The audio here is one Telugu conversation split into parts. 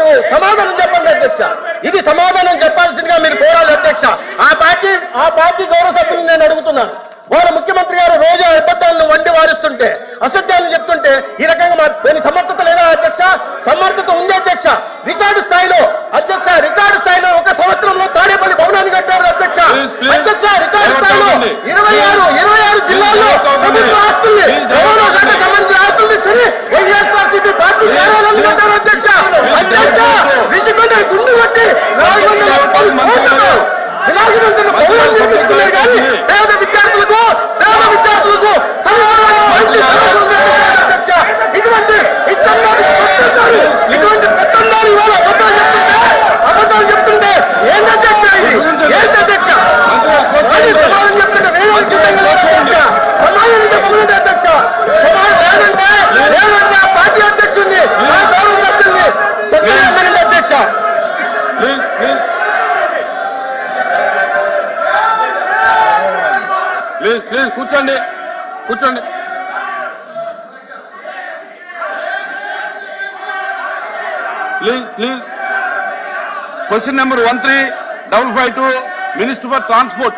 మీరు సమాధానం చెప్పండి అధ్యక్ష. ఇది సమాధానం చెప్పాల్సిందిగా మీరు కోరాలి అధ్యక్ష. ఆ పార్టీ గౌరవ సభ్యులు నేను అడుగుతున్నాను. వారు ముఖ్యమంత్రి గారు రోజు అబద్ధాలను వండి వారిస్తుంటే, అసత్యాలను చెప్తుంటే ఈ రకంగా దీని సమర్థత లేదా అధ్యక్ష? సమర్థత ఉంది అధ్యక్ష. రికార్డు స్థాయిలో అధ్యక్ష, రికార్డు స్థాయిలో ఒక సంవత్సరంలో తాడేపల్లి భవనాన్ని కట్టారు అధ్యక్ష. అధ్యక్ష, రికార్డు స్థాయిలో 26 జిల్లాల్లో ప్రభుత్వ ఆస్తుల్ని, గౌరవ శాఖ సంబంధించిన ఆస్తులు తీసుకుని వైఎస్ఆర్సీపీ పార్టీ కార్యాలయాన్ని కట్టారు అధ్యక్ష. అధ్యక్ష, విసిగొండ గుండు కొట్టి 430 కోట్లతో విలాసవంతుల భవనాలు నిర్మించుకున్నారు కానీ పేద విద్యార్థులకు ఇటువంటి పెత్తందారు ఇవాళ అబద్ధాలు చెప్తుంటే ఏంటధ్యక్ష? ఇది ఏంటధ్యక్ష? సమాధానం చెప్తుంటే సమాధానం చెప్పలేదు అధ్యక్ష. లేదంటే ఆ పార్టీ అధ్యక్షుడిని, ఆ గౌరవ సభ్యుల్ని చెప్పలేదు అధ్యక్ష. ప్లీజ్ కూర్చోండి. Please question number 13552 minister for transport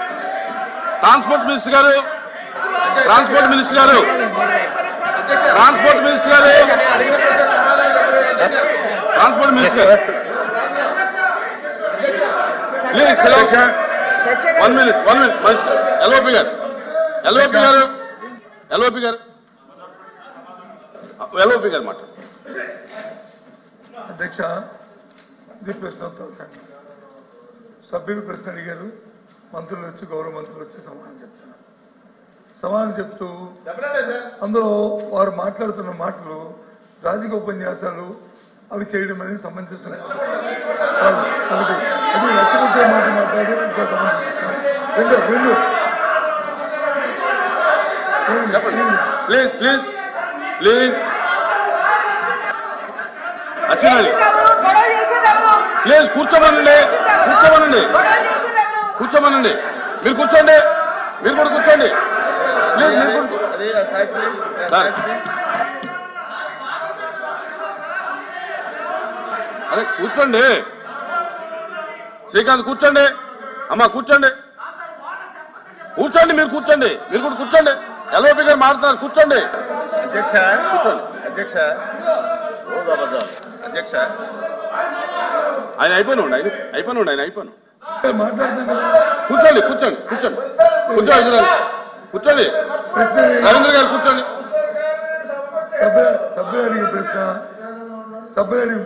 minister గారు ప్లీజ్ 1 minute ఎల్ఓపి గారు మాట. అధ్యక్ష, ఇది ప్రశ్నోత్తర సంఘం. సభ్యులు ప్రశ్న అడిగారు, మంత్రులు వచ్చి, గౌరవ మంత్రులు వచ్చి సమాధానం చెప్తూ అందులో వారు మాట్లాడుతున్న మాటలు రాజకీయ ఉపన్యాసాలు అవి చేయడం అనేది సమంజసం కాదు. ఒకటి అది నచ్చకొచ్చే మాట మాట్లాడి ఇంకా సమంజసం. రెండు ప్లీజ్ అచ్చినాలి. ప్లీజ్ కూర్చోమనండి. మీరు కూర్చోండి. మీరు కూడా కూర్చోండి. ప్లీజ్ అరే కూర్చోండి. శ్రీకాంత్ కూర్చోండి. అమ్మా కూర్చోండి. మీరు కూడా కూర్చోండి. ఎల్ఓపి గారు మాట్లాడుతున్నారు. కూర్చోండి. అధ్యక్ష ఆయన అయిపోయాను. కూర్చోండి. రవీంద్ర గారు కూర్చోండి. సభ్యులు అడిగిన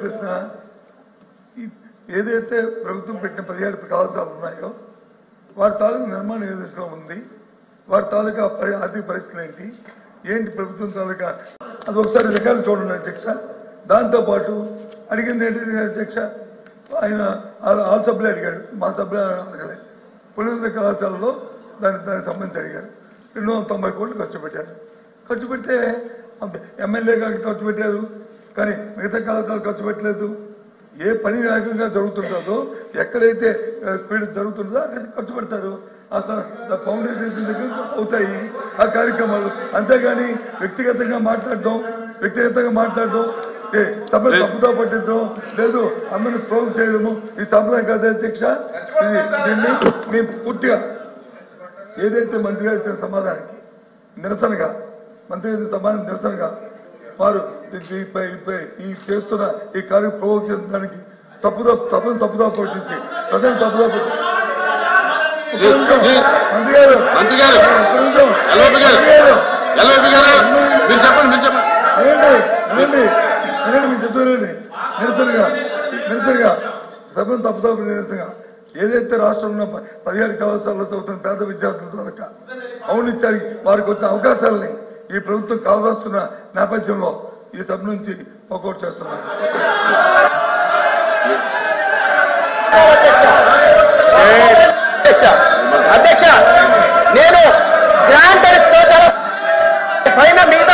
ప్రశ్న ఏదైతే ప్రభుత్వం పెట్టిన 17 కళాశాలలు ఉన్నాయో వారి తాలూకు నిర్మాణ ఏ దశలో ఉంది, వారి తాలూకా ఆర్థిక పరిస్థితులు ఏంటి ప్రభుత్వం తాలూకా అది ఒకసారి రికార్డు చూడండి అధ్యక్ష. దాంతోపాటు అడిగింది ఏంటంటే అధ్యక్ష, ఆయన ఆల్ సభ్యులు అడిగాడు, మా సభ్యులు అడగలేదు. పులివెందుల కళాశాలలో దానికి సంబంధించి అడిగారు. 290 కోట్లు ఖర్చు పెడితే ఎమ్మెల్యే గారికి ఖర్చు పెట్టారు, కానీ మిగతా కళాశాలలు ఖర్చు పెట్టలేదు. ఏ పని వేగంగా జరుగుతుంటుందో, ఎక్కడైతే స్పీడ్ జరుగుతుందో అక్కడ ఖర్చు పెడతారు. అసలు ఫౌండేషన్ దగ్గర అవుతాయి ఆ కార్యక్రమాలు. అంతేగాని వ్యక్తిగతంగా మాట్లాడడం సభను తప్పుదా పట్టించడం లేదు, అందరిని ప్రోగ్ చేయడము ఈ సంప్రదాయం కాదు అధ్యక్ష. దీన్ని మేము పూర్తిగా ఏదైతే మంత్రి గారు ఇచ్చిన సమాధానానికి నిరసనగా వారు ఈ చేస్తున్న ఈ కార్యం ప్రోగ్ చేయడం దానికి తప్పును తప్పుదా పట్టించి ప్రజలు తప్పుదా పట్టించి మంత్రి గారు నిరసనగా సభను తప్పుదా నిరసనగా ఏదైతే రాష్ట్రంలో 17 కళాశాలలో చదువుతున్న పేద విద్యార్థుల తాలూకా అవునిచ్చారికి వారికి వచ్చిన అవకాశాలని ఈ ప్రభుత్వం కాల్రాస్తున్న నేపథ్యంలో ఈ సభ నుంచి వాకౌట్ చేస్తున్నారు. అధ్యక్ష, నేను గ్రాంట్ పైన మిగతా